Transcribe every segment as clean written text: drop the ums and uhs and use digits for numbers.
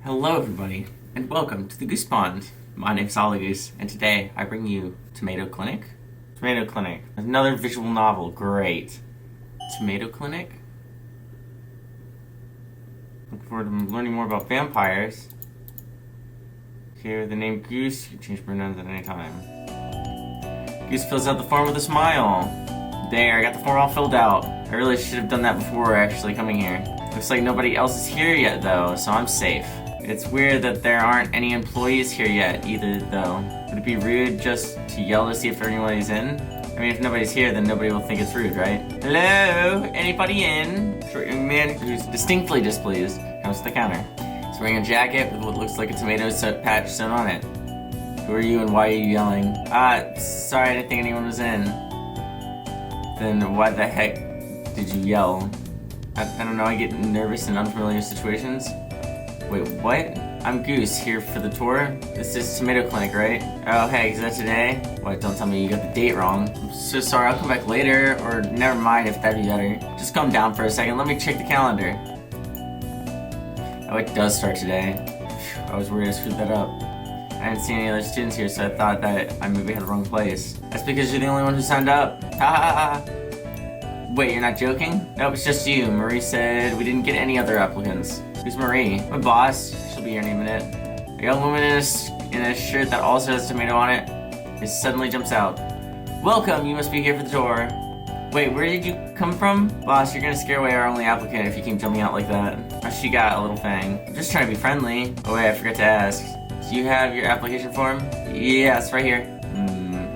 Hello everybody, and welcome to the Goose Pond. My name's Goose, and today I bring you Tomato Clinic. Tomato Clinic. Another visual novel, great. Tomato Clinic? Looking forward to learning more about vampires. Here with the name Goose, you can change pronouns at any time. Goose fills out the form with a smile. There, I got the form all filled out. I really should have done that before actually coming here. Looks like nobody else is here yet though, so I'm safe. It's weird that there aren't any employees here yet either though. Would it be rude just to yell to see if anybody's in? I mean, if nobody's here, then nobody will think it's rude, right? Hello? Anybody in? Short young man who's distinctly displeased comes to the counter. He's wearing a jacket with what looks like a tomato patch sewn on it. Who are you and why are you yelling? Sorry, I didn't think anyone was in. Then why the heck did you yell? I don't know, I get nervous in unfamiliar situations. Wait, what? I'm Goose, here for the tour. This is Tomato Clinic, right? Oh, hey, is that today? What, don't tell me you got the date wrong. I'm so sorry, I'll come back later, or never mind if that'd be better. Just calm down for a second, let me check the calendar. Oh, it does start today. Phew, I was worried I screwed that up. I didn't see any other students here, so I thought that I maybe had the wrong place. That's because you're the only one who signed up. Ha ha ha. Wait, you're not joking? Nope, it's just you. Marie said we didn't get any other applicants. Who's Marie? My boss. She'll be here any minute. A young woman in a shirt that also has tomato on it. It suddenly jumps out. Welcome, you must be here for the tour. Wait, where did you come from? Boss, you're gonna scare away our only applicant if you keep jumping out like that. Oh, she got a little fang. I'm just trying to be friendly. Oh wait, I forgot to ask. Do you have your application form? Yeah, it's right here.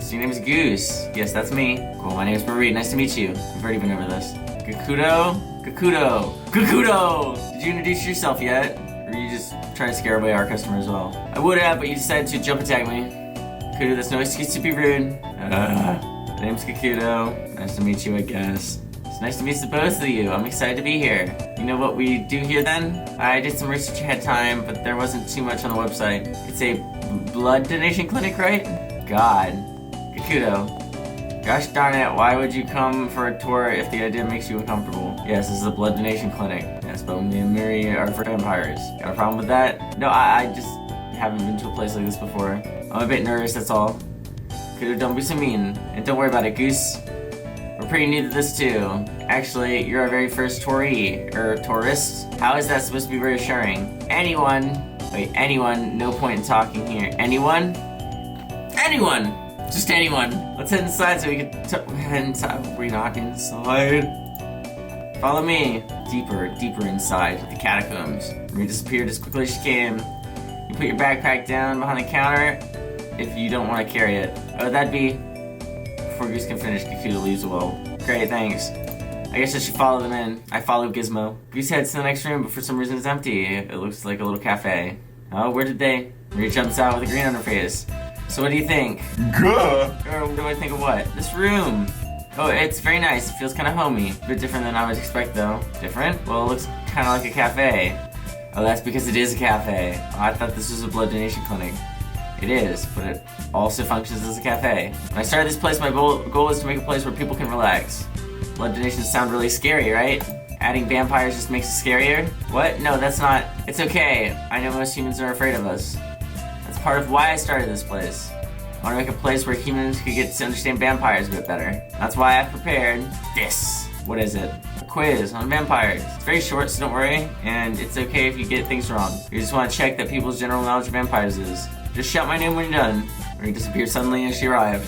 So your name is Goose. Yes, that's me. Cool, my name is Marie. Nice to meet you. We've already been over this. Gakudo! Did you introduce yourself yet? Or are you just trying to scare away our customer as well? I would have, but you decided to jump attack me. Gakudo, that's no excuse to be rude. My name's Gakudo. Nice to meet you, I guess. It's nice to meet the both of you. I'm excited to be here. You know what we do here then? I did some research ahead of time, but there wasn't too much on the website. It's a blood donation clinic, right? God. Gakudo. Gosh darn it, why would you come for a tour if the idea makes you uncomfortable? Yes, this is a blood donation clinic. Yes, but me and Mary are for vampires. Got a problem with that? No, I just haven't been to a place like this before. I'm a bit nervous, that's all. Gakudo, don't be so mean. And don't worry about it, Goose. We're pretty new to this too. Actually, you're our very first tourist. How is that supposed to be reassuring? Anyone, no point in talking here. Anyone? Just anyone. Let's head inside so we can head inside. We're not inside. Follow me. Deeper inside the catacombs. Marie disappeared as quickly as she came. You put your backpack down behind the counter if you don't want to carry it. Oh, that'd be... Before Goose can finish, Gakudo leaves a well. Great, thanks. I guess I should follow them in. I follow Gizmo. Goose heads to the next room, but for some reason it's empty. It looks like a little cafe. Oh, where did they? Marie jumps out with a grin on her face. So what do you think? Good. Or what do I think of what? This room. Oh, it's very nice. It feels kind of homey. A bit different than I would expect, though. Different? Well, it looks kind of like a cafe. Oh, that's because it is a cafe. Oh, I thought this was a blood donation clinic. It is, but it also functions as a cafe. When I started this place, my goal was to make a place where people can relax. Blood donations sound really scary, right? Adding vampires just makes it scarier? What? No, that's not. It's okay. I know most humans are afraid of us. That's part of why I started this place. I want to make a place where humans could get to understand vampires a bit better. That's why I've prepared this. What is it? A quiz on vampires. It's very short, so don't worry. And it's okay if you get things wrong. You just want to check that people's general knowledge of vampires is. Just shout my name when you're done. Marie disappeared suddenly as she arrived.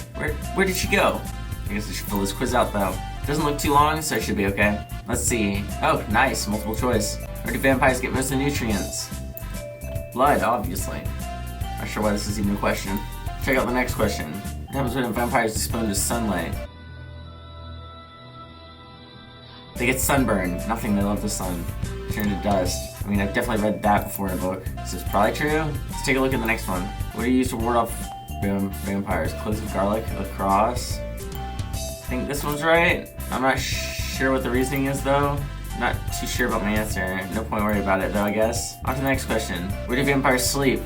Where did she go? I guess I should fill this quiz out though. It doesn't look too long, so I should be okay. Let's see. Oh, nice. Multiple choice. Where do vampires get most of the nutrients? Blood, obviously. Not sure why this is even a question. Check out the next question. What happens when a vampire is exposed to sunlight? They get sunburned. Nothing, they love the sun. Turn to dust. I mean, I've definitely read that before in a book. This is probably true. Let's take a look at the next one. What do you use to ward off vampires? Cloves of garlic, a cross. I think this one's right. I'm not sure what the reasoning is though. Not too sure about my answer. No point worrying about it though, I guess. On to the next question. Where do vampires sleep?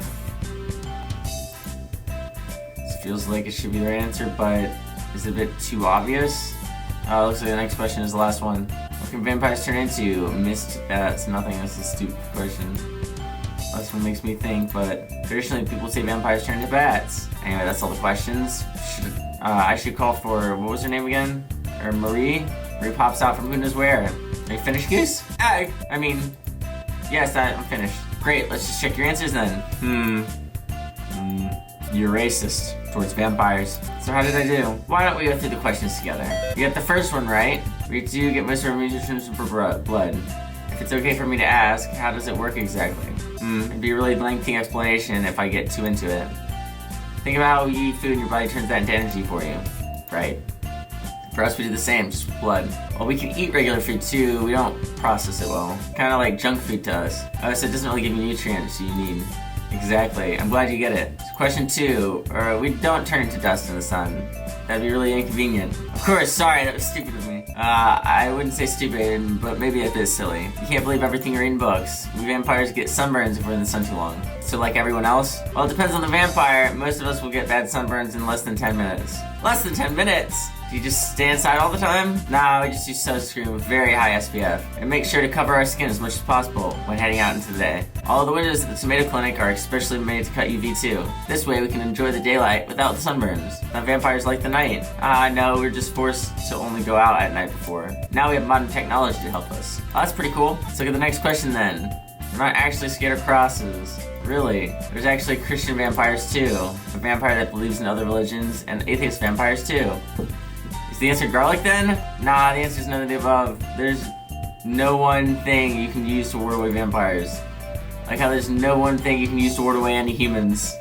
This feels like it should be the right answer, but is it a bit too obvious? Oh, looks like the next question is the last one. What can vampires turn into? Mist, that's nothing, that's a stupid question. That's what makes me think, but traditionally people say vampires turn into bats. Anyway, that's all the questions. I should call for, what was her name again? Or Marie? Marie pops out from who knows where. Are you finished, Goose? Yes, I'm finished. Great, let's just check your answers then. You're racist towards vampires. So how did I do? Why don't we go through the questions together? You got the first one right. We do get most of our mutations for blood. If it's okay for me to ask, how does it work exactly? It'd be a really lengthy explanation if I get too into it. Think about how you eat food and your body turns that into energy for you. Right. For us, we do the same, just with blood. Well, we can eat regular food too, we don't process it well. Kinda like junk food to us. So it doesn't really give you nutrients you need. Exactly, I'm glad you get it. So question 2, we don't turn into dust in the sun. That'd be really inconvenient. Of course, sorry, that was stupid of me. I wouldn't say stupid, but maybe a bit silly. You can't believe everything you read in books. We vampires get sunburns if we're in the sun too long. So like everyone else? Well, it depends on the vampire. Most of us will get bad sunburns in less than 10 minutes. Less than 10 minutes? Do you just stay inside all the time? No, we just use sunscreen with very high SPF. And make sure to cover our skin as much as possible when heading out into the day. All of the windows at the tomato clinic are especially made to cut UV too. This way we can enjoy the daylight without the sunburns. Now vampires like the night. No, we're just forced to only go out at night before. Now we have modern technology to help us. Oh, that's pretty cool. Let's look at the next question then. We're not actually scared of crosses. Really? There's actually Christian vampires too. A vampire that believes in other religions, and atheist vampires too. Is the answer garlic then? Nah, the answer is none of the above. There's no one thing you can use to ward away vampires. Like how there's no one thing you can use to ward away any humans.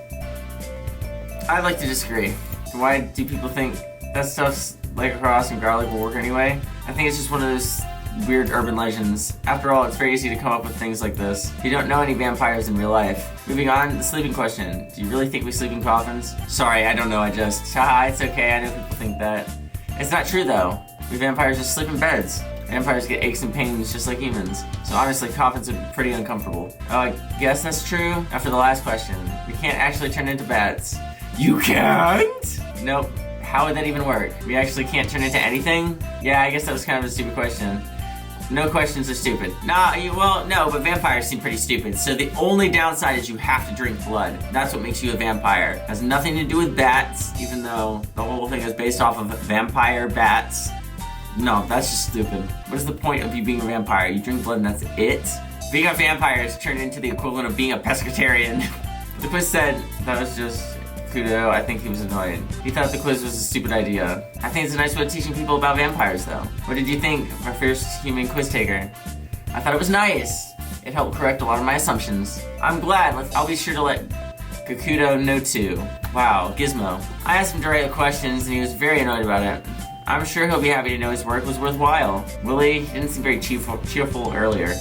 I'd like to disagree. Why do people think that stuff's like a cross and garlic will work anyway? I think it's just one of those weird urban legends. After all, it's very easy to come up with things like this if you don't know any vampires in real life. Moving on, the sleeping question. Do you really think we sleep in coffins? Sorry, I don't know, it's okay, I know people think that. It's not true though. We vampires just sleep in beds. Vampires get aches and pains just like humans. So honestly, coffins are pretty uncomfortable. Oh, I guess that's true. After the last question, we can't actually turn into bats. You can't? Nope. How would that even work? We actually can't turn into anything? Yeah, I guess that was kind of a stupid question. No questions are stupid. No, but vampires seem pretty stupid. So the only downside is you have to drink blood. That's what makes you a vampire. It has nothing to do with bats, even though the whole thing is based off of vampire bats. No, that's just stupid. What is the point of you being a vampire? You drink blood and that's it? Being a vampire is turned into the equivalent of being a pescatarian. The quiz said that was just Kudo. I think he was annoyed. He thought the quiz was a stupid idea. I think it's a nice way of teaching people about vampires, though. What did you think, my first human quiz taker? I thought it was nice. It helped correct a lot of my assumptions. I'm glad. I'll be sure to let Gakudo know too. Wow, Gizmo. I asked him to write the questions, and he was very annoyed about it. I'm sure he'll be happy to know his work was worthwhile. Willie, he didn't seem very cheerful earlier.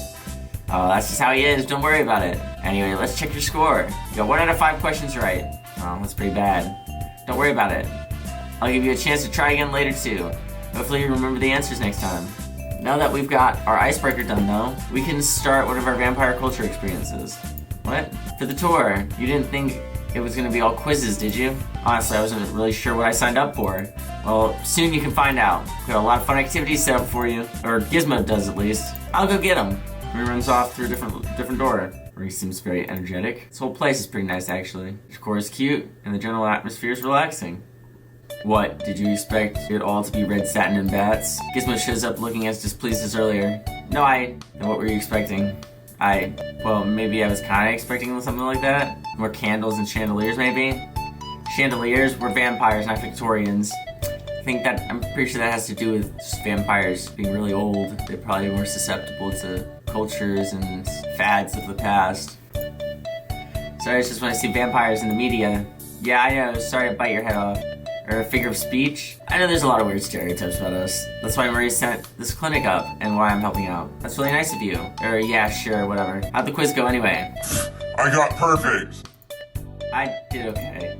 Oh, that's just how he is. Don't worry about it. Anyway, let's check your score. You got 1 out of 5 questions right. Oh, that's pretty bad. Don't worry about it. I'll give you a chance to try again later too. Hopefully you remember the answers next time. Now that we've got our icebreaker done though, we can start one of our vampire culture experiences. What? For the tour, you didn't think it was gonna be all quizzes, did you? Honestly, I wasn't really sure what I signed up for. Well, soon you can find out. We've got a lot of fun activities set up for you. Or Gizmo does at least. I'll go get him. He runs off through a different door. He seems very energetic. This whole place is pretty nice actually. The decor is cute, and the general atmosphere is relaxing. What, did you expect it all to be red satin and bats? Gizmo shows up looking as displeased as earlier. No, and what were you expecting? Well, maybe I was kinda expecting something like that. More candles and chandeliers maybe? Chandeliers? We're vampires, not Victorians. I'm pretty sure that has to do with just vampires being really old. They're probably more susceptible to cultures and fads of the past. Sorry, it's just when I see vampires in the media. Yeah, I know, sorry to bite your head off. Or a figure of speech. I know there's a lot of weird stereotypes about us. That's why Marie sent this clinic up and why I'm helping out. That's really nice of you. Or yeah, sure, whatever. How'd the quiz go anyway? I got perfect. I did okay.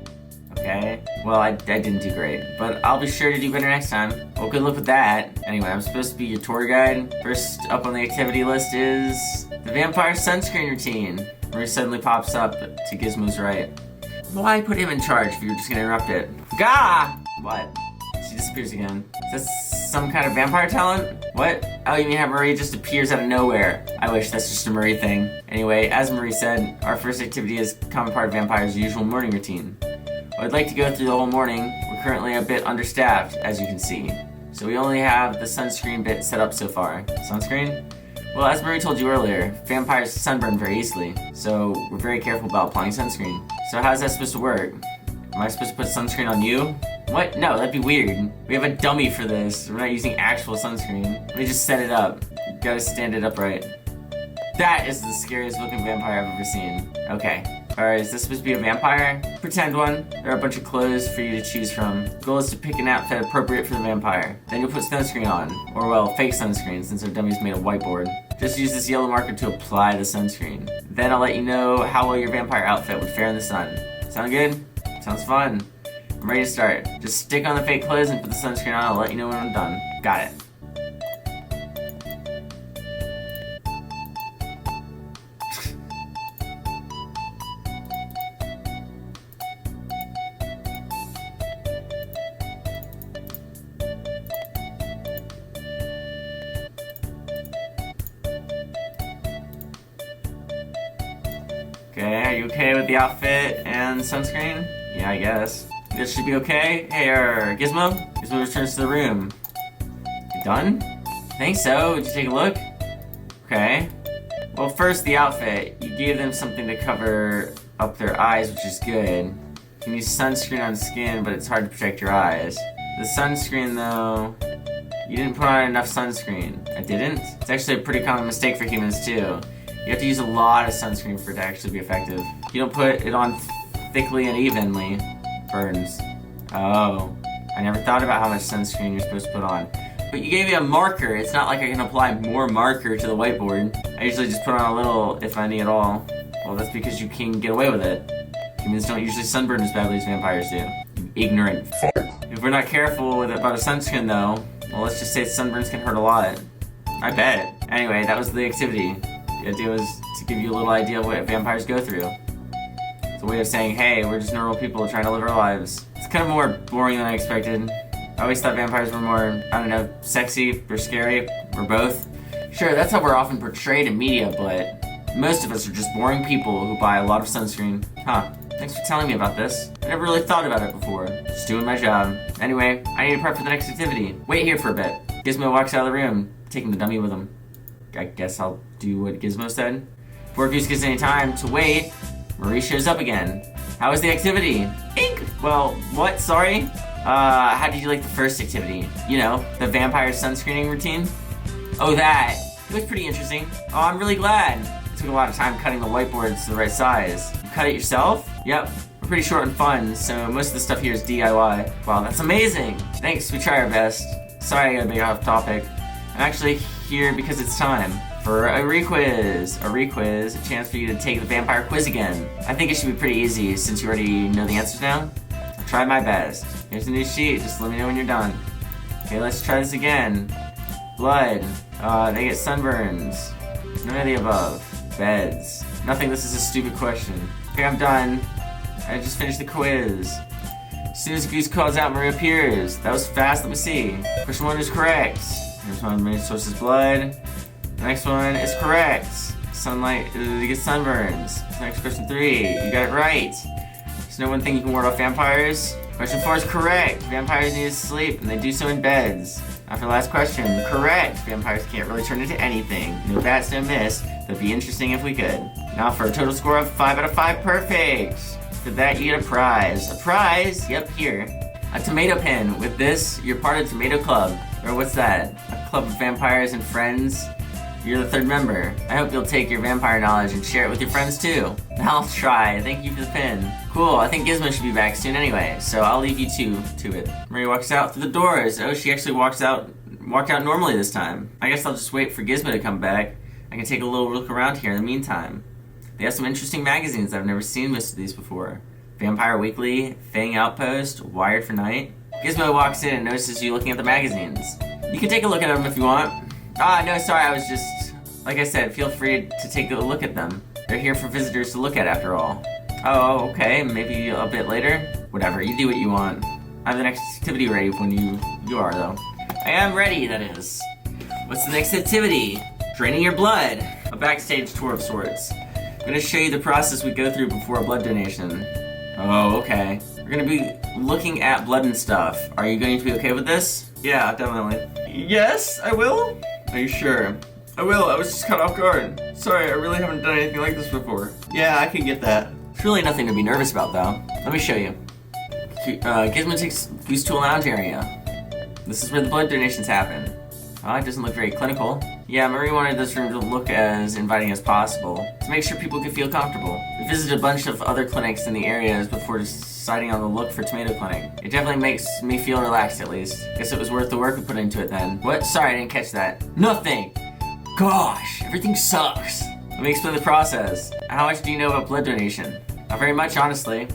Okay? Well, I didn't do great, but I'll be sure to do better next time. Well, good luck with that. Anyway, I'm supposed to be your tour guide. First up on the activity list is the vampire sunscreen routine. Marie suddenly pops up to Gizmo's right. Why put him in charge if you were just gonna interrupt it? Gah! What? She disappears again. Is that some kind of vampire talent? What? Oh, you mean how Marie just appears out of nowhere? I wish that's just a Marie thing. Anyway, as Marie said, our first activity is a common part of Vampire's usual morning routine. I'd like to go through the whole morning. We're currently a bit understaffed, as you can see. So we only have the sunscreen bit set up so far. Sunscreen? Well, as Marie told you earlier, vampires sunburn very easily, so we're very careful about applying sunscreen. So how's that supposed to work? Am I supposed to put sunscreen on you? What? No, that'd be weird. We have a dummy for this. We're not using actual sunscreen. Let me just set it up. You gotta stand it upright. That is the scariest looking vampire I've ever seen. Okay. Alright, is this supposed to be a vampire? Pretend one. There are a bunch of clothes for you to choose from. The goal is to pick an outfit appropriate for the vampire. Then you'll put sunscreen on. Or well, fake sunscreen since our dummy's made of whiteboard. Just use this yellow marker to apply the sunscreen. Then I'll let you know how well your vampire outfit would fare in the sun. Sound good? Sounds fun. I'm ready to start. Just stick on the fake clothes and put the sunscreen on. I'll let you know when I'm done. Got it. Okay, are you okay with the outfit and sunscreen? Yeah, I guess. This should be okay. Hey, Gizmo? Gizmo returns to the room. You done? I think so. Did you take a look? Okay. Well, first, the outfit. You gave them something to cover up their eyes, which is good. You can use sunscreen on skin, but it's hard to protect your eyes. The sunscreen, though, you didn't put on enough sunscreen. I didn't? It's actually a pretty common mistake for humans, too. You have to use a lot of sunscreen for it to actually be effective. If you don't put it on thickly and evenly, burns. Oh, I never thought about how much sunscreen you're supposed to put on. But you gave me a marker. It's not like I can apply more marker to the whiteboard. I usually just put on a little, if any at all. Well, that's because you can get away with it. Humans don't usually sunburn as badly as vampires do. You ignorant fuck. If we're not careful about a sunscreen though, well, let's just say sunburns can hurt a lot. I bet. Anyway, that was the activity. The idea was to give you a little idea of what vampires go through. It's a way of saying, hey, we're just normal people trying to live our lives. It's kind of more boring than I expected. I always thought vampires were more, I don't know, sexy or scary, or both. Sure, that's how we're often portrayed in media, but most of us are just boring people who buy a lot of sunscreen. Huh, thanks for telling me about this. I never really thought about it before. Just doing my job. Anyway, I need to prep for the next activity. Wait here for a bit. Gizmo walks out of the room, taking the dummy with him. I guess I'll do what Gizmo said. Before Goose gets any time to wait, Marie shows up again. How was the activity? Ink! Well, what? Sorry? How did you like the first activity? You know, the vampire sunscreening routine? Oh, that. It was pretty interesting. Oh, I'm really glad. It took a lot of time cutting the whiteboards to the right size. You cut it yourself? Yep. We're pretty short on funds, so most of the stuff here is DIY. Wow, that's amazing. Thanks, we try our best. Sorry I got a bit off topic. I'm actually here because it's time for a requiz. A requiz, a chance for you to take the vampire quiz again. I think it should be pretty easy since you already know the answers now. I'll try my best. Here's a new sheet, just let me know when you're done. Okay, let's try this again. Blood. They get sunburns. None of the above. Beds. Nothing, this is a stupid question. Okay, I'm done. I just finished the quiz. As soon as Goose calls out, Marie appears. That was fast, let me see. Question 1 is correct. Here's one, main source is blood. The next one is correct. Sunlight, you get sunburns. Next, question 3, you got it right. There's no one thing you can ward off vampires. Question 4 is correct. Vampires need to sleep, and they do so in beds. After the last question, correct. Vampires can't really turn into anything. No bats, no miss. That'd be interesting if we could. Now for a total score of 5 out of 5 perfect. For that, you get a prize. A prize? Yep, here. A tomato pin. With this, you're part of Tomato Club. Or what's that? A club of vampires and friends? You're the 3rd member. I hope you'll take your vampire knowledge and share it with your friends too. I'll try. Thank you for the pin. Cool, I think Gizmo should be back soon anyway, so I'll leave you two to it. Marie walks out through the doors. Oh, she actually walked out normally this time. I guess I'll just wait for Gizmo to come back. I can take a little look around here in the meantime. They have some interesting magazines. I've never seen most of these before. Vampire Weekly, Fang Outpost, Wired for Night. Gizmo walks in and notices you looking at the magazines. You can take a look at them if you want. No, sorry, I was just... Like I said, feel free to take a look at them. They're here for visitors to look at after all. Oh, okay, maybe a bit later? Whatever, you do what you want. I have the next activity ready when you are, though. I am ready, that is. What's the next activity? Draining your blood. A backstage tour of sorts. I'm gonna show you the process we go through before a blood donation. Oh, okay. We're gonna be looking at blood and stuff. Are you going to be okay with this? Yeah, definitely. Yes, I will? Are you sure? I will, I was just caught off guard. Sorry, I really haven't done anything like this before. Yeah, I can get that. It's really nothing to be nervous about, though. Let me show you. Gizmo takes Goose to a lounge area. This is where the blood donations happen. Oh, it doesn't look very clinical. Yeah, Marie wanted this room to look as inviting as possible, to make sure people could feel comfortable. We visited a bunch of other clinics in the areas before deciding on the look for Tomato Clinic. It definitely makes me feel relaxed, at least. Guess it was worth the work we put into it then. What? Sorry, I didn't catch that. Nothing! Gosh, everything sucks. Let me explain the process. How much do you know about blood donation? Not very much, honestly.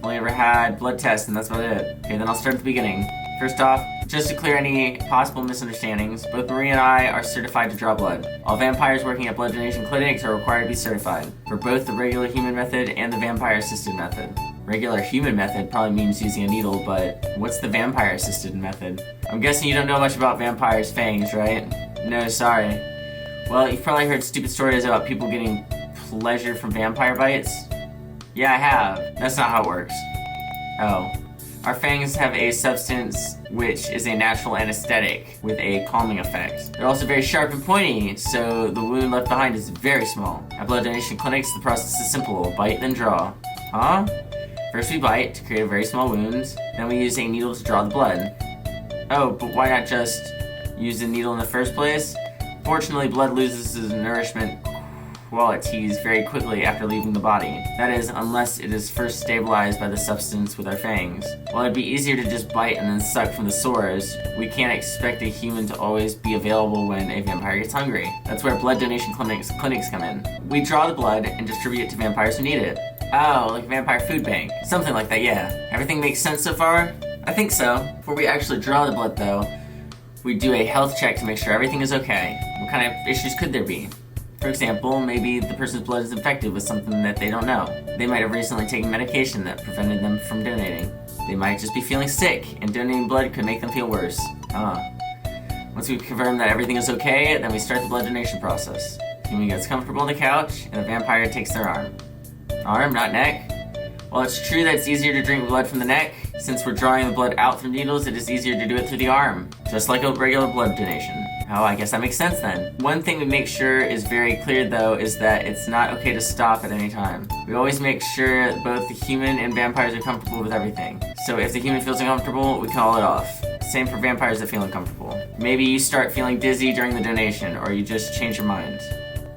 Only ever had blood tests and that's about it. Okay, then I'll start at the beginning. First off, just to clear any possible misunderstandings, both Marie and I are certified to draw blood. All vampires working at blood donation clinics are required to be certified, for both the regular human method and the vampire-assisted method. Regular human method probably means using a needle, but what's the vampire-assisted method? I'm guessing you don't know much about vampires' fangs, right? No, sorry. Well, you've probably heard stupid stories about people getting pleasure from vampire bites. Yeah, I have. That's not how it works. Oh. Our fangs have a substance which is a natural anesthetic with a calming effect. They're also very sharp and pointy, so the wound left behind is very small. At blood donation clinics, the process is simple. Bite, then draw. Huh? First we bite to create a very small wound, then we use a needle to draw the blood. Oh, but why not just use the needle in the first place? Fortunately, blood loses its nourishment qualities very quickly after leaving the body. That is, unless it is first stabilized by the substance with our fangs. While it'd be easier to just bite and then suck from the sores, we can't expect a human to always be available when a vampire gets hungry. That's where blood donation clinics come in. We draw the blood and distribute it to vampires who need it. Oh, like a vampire food bank. Something like that, yeah. Everything makes sense so far? I think so. Before we actually draw the blood though, we do a health check to make sure everything is okay. What kind of issues could there be? For example, maybe the person's blood is infected with something that they don't know. They might have recently taken medication that prevented them from donating. They might just be feeling sick, and donating blood could make them feel worse. Once we confirm that everything is okay, then we start the blood donation process. Human gets comfortable on the couch, and the vampire takes their arm. Arm, not neck? While it's true that it's easier to drink blood from the neck, since we're drawing the blood out through needles, it is easier to do it through the arm, just like a regular blood donation. Oh, I guess that makes sense then. One thing we make sure is very clear though is that it's not okay to stop at any time. We always make sure both the human and vampires are comfortable with everything. So if the human feels uncomfortable, we call it off. Same for vampires that feel uncomfortable. Maybe you start feeling dizzy during the donation, or you just change your mind.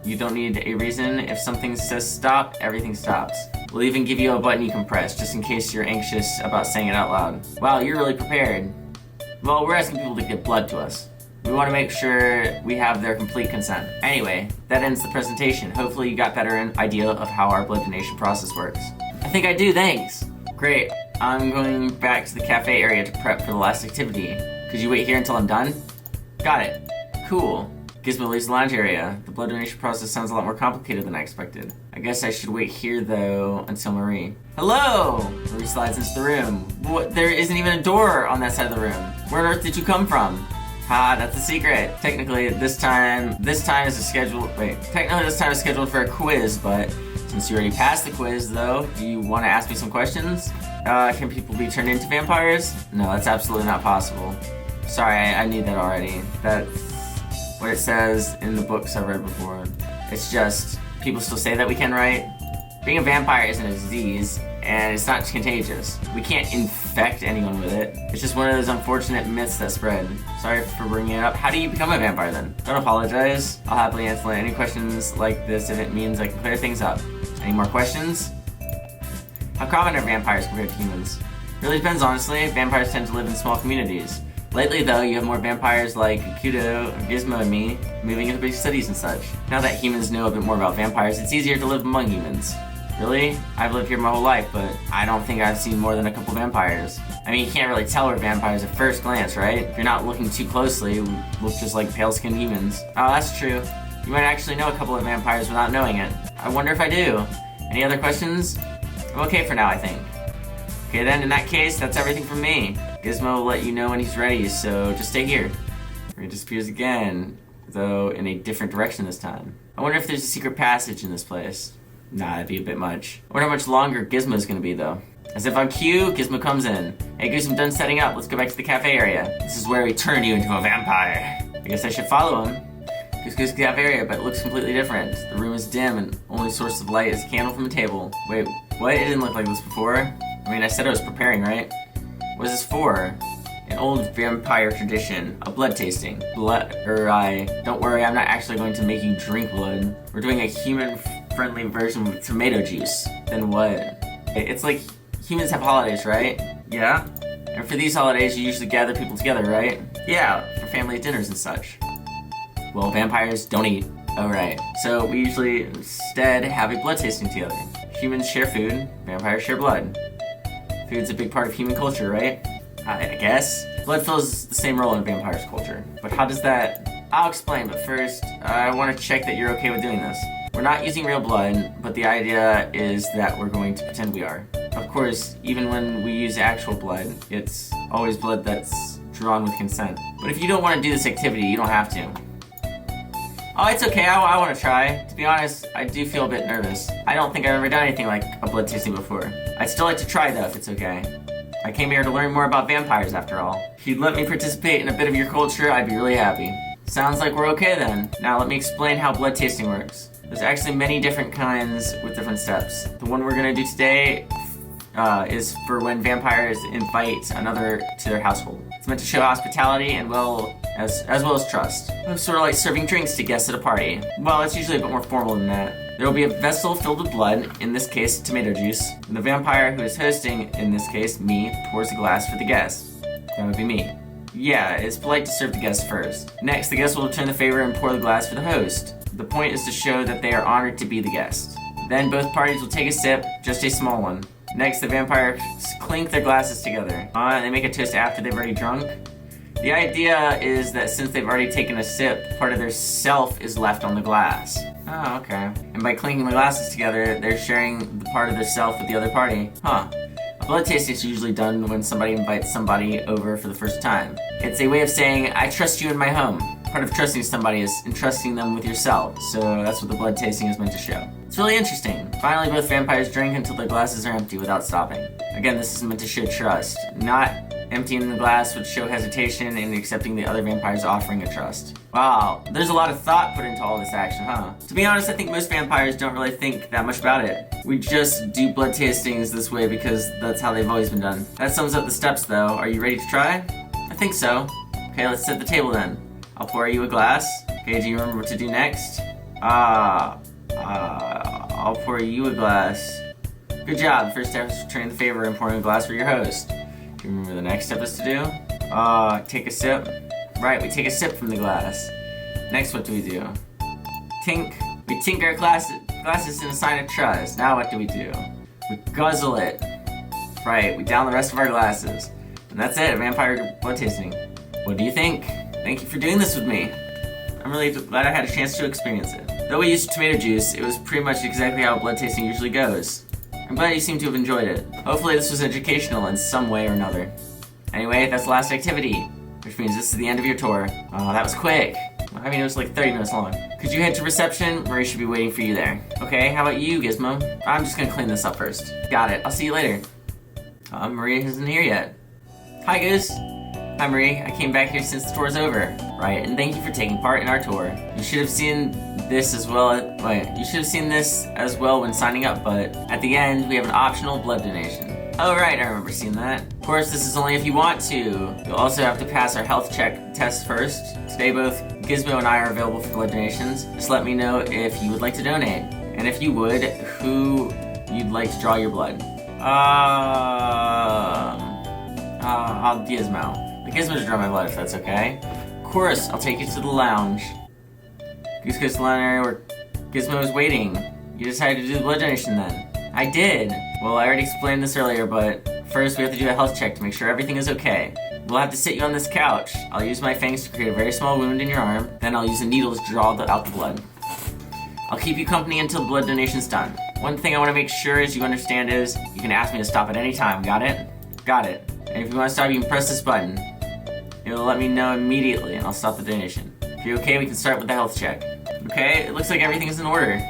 You don't need a reason. If something says stop, everything stops. We'll even give you a button you can press, just in case you're anxious about saying it out loud. Wow, you're really prepared. Well, we're asking people to give blood to us. We want to make sure we have their complete consent. Anyway, that ends the presentation. Hopefully you got better idea of how our blood donation process works. I think I do, thanks. Great, I'm going back to the cafe area to prep for the last activity. Could you wait here until I'm done? Got it. Cool. Gizmo leaves the lounge area. The blood donation process sounds a lot more complicated than I expected. I guess I should wait here though until Marie. Hello! Marie slides into the room. What? There isn't even a door on that side of the room. Where on earth did you come from? Ah, that's a secret. Technically, this time is scheduled for a quiz, but since you already passed the quiz, though, do you want to ask me some questions? Can people be turned into vampires? No, that's absolutely not possible. Sorry, I knew that already. That's what it says in the books I've read before. It's just, people still say that we can, right? Being a vampire isn't a disease, and it's not contagious. We can't infect anyone with it. It's just one of those unfortunate myths that spread. Sorry for bringing it up. How do you become a vampire then? Don't apologize. I'll happily answer any questions like this if it means I can clear things up. Any more questions? How common are vampires compared to humans? Really depends, honestly. Vampires tend to live in small communities. Lately though, you have more vampires like Kudo, Gizmo, and me moving into big cities and such. Now that humans know a bit more about vampires, it's easier to live among humans. Really? I've lived here my whole life, but I don't think I've seen more than a couple vampires. I mean, you can't really tell we're vampires at first glance, right? If you're not looking too closely, we look just like pale-skinned humans. Oh, that's true. You might actually know a couple of vampires without knowing it. I wonder if I do. Any other questions? I'm okay for now, I think. Okay then, in that case, that's everything from me. Gizmo will let you know when he's ready, so just stay here. Maria disappears again, though in a different direction this time. I wonder if there's a secret passage in this place. Nah, that'd be a bit much. I wonder how much longer Gizmo's gonna be, though. As if on cue, Gizmo comes in. Hey Goose, I'm done setting up. Let's go back to the cafe area. This is where we turn you into a vampire. I guess I should follow him. Goose goes to the cafe area, but it looks completely different. The room is dim and only source of light is a candle from a table. Wait, what? It didn't look like this before. I mean, I said I was preparing, right? What is this for? An old vampire tradition, a blood tasting. Don't worry, I'm not actually going to make you drink blood. We're doing a human-friendly version with tomato juice. Then what? It's like humans have holidays, right? Yeah? And for these holidays, you usually gather people together, right? Yeah, for family dinners and such. Well, vampires don't eat. Oh, right. So we usually instead have a blood tasting together. Humans share food, vampires share blood. Food's a big part of human culture, right? I guess. Blood fills the same role in vampire's culture. But how does that... I'll explain, but first, I want to check that you're okay with doing this. We're not using real blood, but the idea is that we're going to pretend we are. Of course, even when we use actual blood, it's always blood that's drawn with consent. But if you don't want to do this activity, you don't have to. Oh, it's okay, I want to try. To be honest, I do feel a bit nervous. I don't think I've ever done anything like a blood tasting before. I'd still like to try though, if it's okay. I came here to learn more about vampires after all. If you'd let me participate in a bit of your culture, I'd be really happy. Sounds like we're okay then. Now let me explain how blood tasting works. There's actually many different kinds with different steps. The one we're gonna do today is for when vampires invite another to their household. It's meant to show hospitality and as well as trust. It's sort of like serving drinks to guests at a party. Well, it's usually a bit more formal than that. There will be a vessel filled with blood, in this case tomato juice, and the vampire who is hosting, in this case me, pours a glass for the guest. That would be me. Yeah, it's polite to serve the guest first. Next, the guest will return the favor and pour the glass for the host. The point is to show that they are honored to be the guest. Then both parties will take a sip, just a small one. Next, the vampires clink their glasses together. And they make a toast after they've already drunk. The idea is that since they've already taken a sip, part of their self is left on the glass. Oh, okay. And by clinking the glasses together, they're sharing the part of their self with the other party. Huh. A blood tasting is usually done when somebody invites somebody over for the first time. It's a way of saying, I trust you in my home. Part of trusting somebody is entrusting them with yourself, so that's what the blood tasting is meant to show. It's really interesting. Finally, both vampires drink until their glasses are empty without stopping. Again, this is meant to show trust. Not emptying the glass would show hesitation in accepting the other vampire's offering of trust. Wow, there's a lot of thought put into all this action, huh? To be honest, I think most vampires don't really think that much about it. We just do blood tastings this way because that's how they've always been done. That sums up the steps, though. Are you ready to try? I think so. Okay, let's set the table then. I'll pour you a glass. Okay, do you remember what to do next? I'll pour you a glass. Good job. First step is returning the favor and pouring a glass for your host. Do you remember the next step is to do? Take a sip. Right, we take a sip from the glass. Next, what do we do? Tink. We tink our glasses in a sign of trust. Now what do? We guzzle it. Right, we down the rest of our glasses. And that's it, vampire blood tasting. What do you think? Thank you for doing this with me. I'm really glad I had a chance to experience it. Though we used tomato juice, it was pretty much exactly how blood tasting usually goes. I'm glad you seem to have enjoyed it. Hopefully this was educational in some way or another. Anyway, that's the last activity, which means this is the end of your tour. Oh, that was quick. I mean, it was like 30 minutes long. Could you head to reception? Marie should be waiting for you there. Okay, how about you, Gizmo? I'm just gonna clean this up first. Got it, I'll see you later. Marie isn't here yet. Hi, Goose. Hi, Marie. I came back here since the tour's over. Right, and thank you for taking part in our tour. You should have seen this as well. You should have seen this as well when signing up, but at the end, we have an optional blood donation. Oh, right, I remember seeing that. Of course, this is only if you want to. You'll also have to pass our health check test first. Today, both Gizmo and I are available for blood donations. Just let me know if you would like to donate. And if you would, who you'd like to draw your blood. I'll Gizmo. The Gizmo to draw my blood, if that's okay. Of course, I'll take you to the lounge. Goose goes to the lounge area where Gizmo is waiting. You decided to do the blood donation then. I did. Well, I already explained this earlier, but first we have to do a health check to make sure everything is okay. We'll have to sit you on this couch. I'll use my fangs to create a very small wound in your arm. Then I'll use the needles to draw out the blood. I'll keep you company until the blood donation's done. One thing I want to make sure is you understand is you can ask me to stop at any time. Got it? Got it. And if you want to stop, you can press this button. It'll let me know immediately and I'll stop the donation. If you're okay, we can start with the health check. Okay, it looks like everything is in order.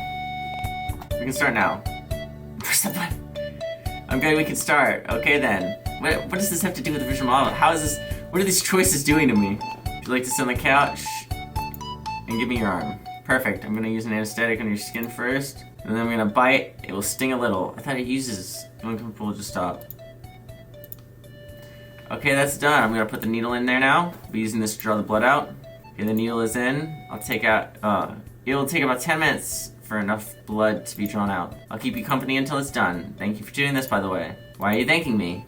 We can start now. Press that button. I'm good, we can start. Okay then. What does this have to do with the visual model? How is this, what are these choices doing to me? Would you like to sit on the couch? And give me your arm. Perfect, I'm gonna use an anesthetic on your skin first. And then I'm gonna bite, it will sting a little. I thought it uses, uncomfortable, just stop. Okay, that's done. I'm gonna put the needle in there now. I'll be using this to draw the blood out. Okay, the needle is in. I'll take out, it'll take about 10 minutes for enough blood to be drawn out. I'll keep you company until it's done. Thank you for doing this, by the way. Why are you thanking me?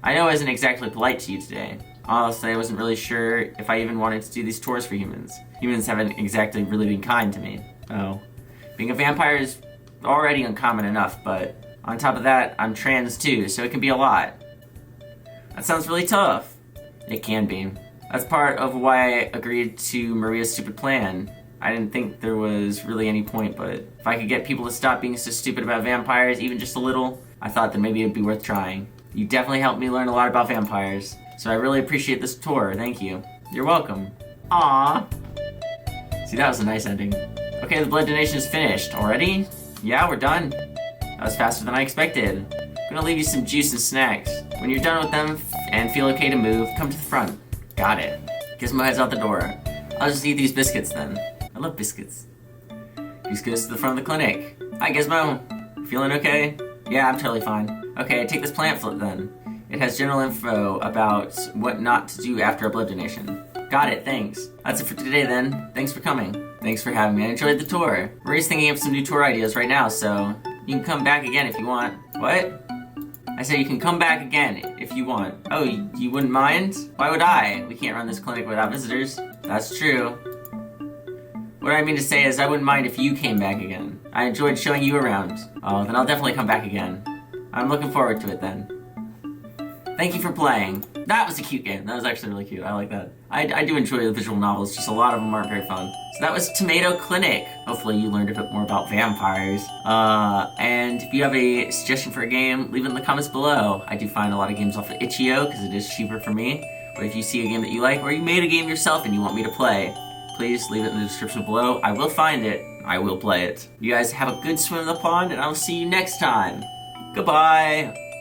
I know I wasn't exactly polite to you today. Honestly, I wasn't really sure if I even wanted to do these tours for humans. Humans haven't exactly really been kind to me. Oh. Being a vampire is already uncommon enough, but on top of that, I'm trans too, so it can be a lot. That sounds really tough. It can be. That's part of why I agreed to Maria's stupid plan. I didn't think there was really any point, but if I could get people to stop being so stupid about vampires, even just a little, I thought that maybe it'd be worth trying. You definitely helped me learn a lot about vampires, so I really appreciate this tour, thank you. You're welcome. Aww. See, that was a nice ending. Okay, the blood donation is finished. Already? Yeah, we're done. That was faster than I expected. I'm gonna leave you some juice and snacks. When you're done with them and feel okay to move, come to the front. Got it. Gizmo heads out the door. I'll just eat these biscuits then. I love biscuits. Goose goes to the front of the clinic. Hi, Gizmo. Feeling okay? Yeah, I'm totally fine. Okay, take this plant flip then. It has general info about what not to do after a blood donation. Got it, thanks. That's it for today then. Thanks for coming. Thanks for having me. I enjoyed the tour. Marie's thinking of some new tour ideas right now, so you can come back again if you want. What? I said you can come back again if you want. Oh, you wouldn't mind? Why would I? We can't run this clinic without visitors. That's true. What I mean to say is I wouldn't mind if you came back again. I enjoyed showing you around. Oh, then I'll definitely come back again. I'm looking forward to it then. Thank you for playing. That was a cute game. That was actually really cute. I like that. I do enjoy the visual novels, just a lot of them aren't very fun. So that was Tomato Clinic. Hopefully you learned a bit more about vampires. And if you have a suggestion for a game, leave it in the comments below. I do find a lot of games off of itch.io because it is cheaper for me. But if you see a game that you like, or you made a game yourself and you want me to play, please leave it in the description below. I will find it. I will play it. You guys have a good swim in the pond, and I will see you next time. Goodbye.